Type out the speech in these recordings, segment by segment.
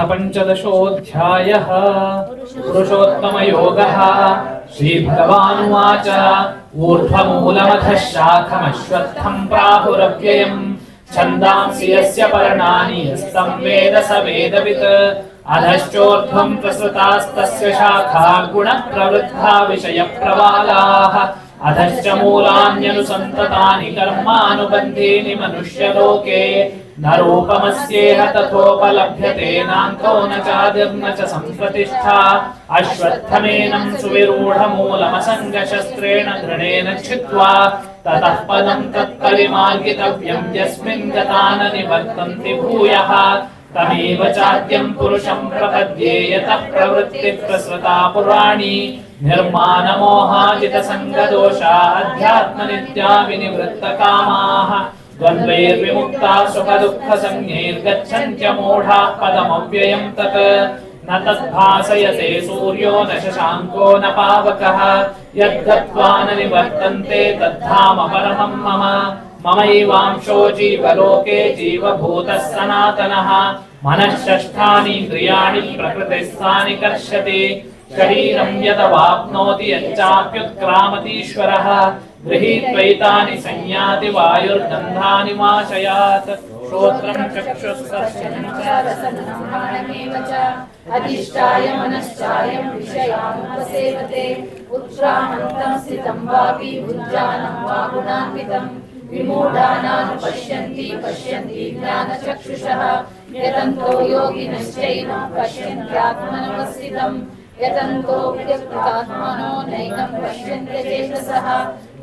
पंचदशोऽध्यायः। पुरुषोत्तमयोगः। श्रीभगवानुवाच ऊर्ध्वमूलमधः शाखमश्वत्थम् प्राहुरव्ययम् छन्दांसि यस्य पर्णानि यस्तं वेद स वेदवित् अधश्चोर्ध्वम् प्रसृतास्तस्य शाखा गुणप्रवृद्धा विषयप्रवालाः अधश्च मूलान्यनुसन्ततानि कर्मानुबन्धीनि मनुष्यलोके न रूपमस्येह तथोपलभ्यते नान्तो न चादिर्न च सम्प्रतिष्ठा अश्वत्थमेनं सुविरूढमूलमसङ्गशस्त्रेण दृढेन छित्त्वा ततः पदं तत्परिमार्गितव्यं यस्मिन् गता न निवर्तन्ति भूयः तमेव चाद्यं पुरुषं प्रपद्ये यतः प्रवृत्तिप्रसृता पुराणी निर्माणमोहाजितसङ्गदोषा अध्यात्मनित्या विनिवृत्तकामाः द्वन्द्वैर्विमुक्ताः सुखदुःखसंज्ञैर्गच्छन्त्यमूढाः पदमव्ययं तत् न तद्भासयते सूर्यो न शशाङ्को न पावकः यद्गत्वा न निवर्तन्ते तद्धाम परमं मम ममैवांशो जीवलोके जीवभूतः सनातनः मनः षष्ठानीन्द्रियाणि प्रकृतिस्थानि कर्षति शरीरं यदवाप्नोति यच्चाप्युत्क्रामतीश्वरः गृहीत्वैतानि संयाति वायुर्गन्धानि वाशयात् श्रोत्रं चक्षुस्पर्शनं च रसनं च अधिष्ठाय मनश्चायं विषयानुपसेवते उत्क्रामन्तं स्थितं वापि भुञ्जानं वा गुणान्वितम् विमूढानानुपश्यन्ति पश्यन्ति ज्ञानचक्षुषः यतन्तो योगिनश्चैनं पश्यन्त्यात्मनवस्थितं यतन्तो विगतात्मनो नैनं पश्यन्त्यचेतसः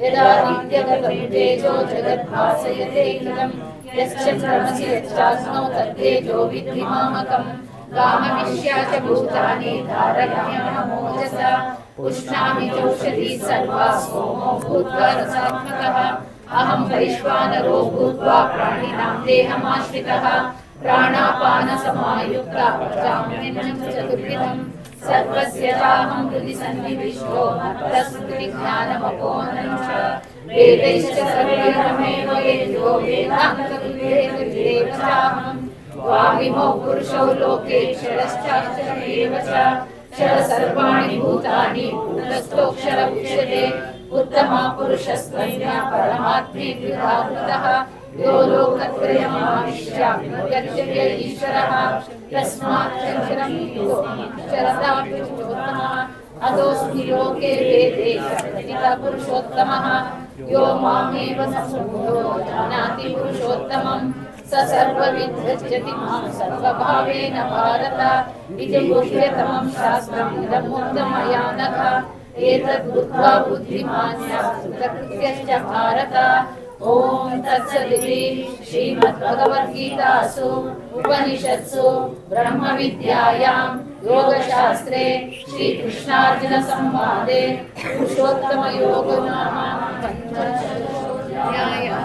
यदादित्यगतं तेजो जगद्भासयतेऽखिलं यश्चन्द्रमसि यच्चाग्नौ तत्तेजो विद्धि मामकम् गामविश्या च भूतानि धारयाम्यहमोजसा उष्णामि चौषधी सर्वा सोमो भूत्वा रसात्मकः अहं वैश्वानरो भूत्वा प्राणिनां देहमाश्रितः प्राणापानसमायुक्ता पचाम्यन्नं चतुर्विधं सर्वस्य चाहं हृदि सन्निविष्टो मत्तस्मृतिज्ञानमपोहनं च वेदैश्च सर्वैरहमेव वेद्यो वेदान्तविदेव चाहं द्वाविमौ पुरुषौ लोके क्षरश्चाक्षरमेव च क्षर सर्वाणि भूतानि भूतस्थोऽक्षर उच्यते उत्तमः पुरुषस्त्वन्या परमात्मे द्विधाकृतः यो लोकत्रयमाविश्याप्यगच्छति ईश्वरः तस्माच्चरं योऽक्षरताप्युत्तमः अधोऽस्मि लोके वेदे प्रतितः पुरुषोत्तमः यो मामेव सम्बुद्धो जानाति पुरुषोत्तमम् स सर्वविद् भजति मां सर्वभावेन भारत इति गुह्यतमं शास्त्रम् इदमुक्तं मया नघ एतद् बुद्ध्वा बुद्धिमान् स्यात् कृतकृत्यश्च भारत ॐ तत्सदिति श्रीमद्भगवद्गीतासु उपनिषत्सु ब्रह्मविद्यायां योगशास्त्रे श्रीकृष्णार्जुनसंवादे पुरुषोत्तमयोगो नाम पञ्चदशोऽध्यायः।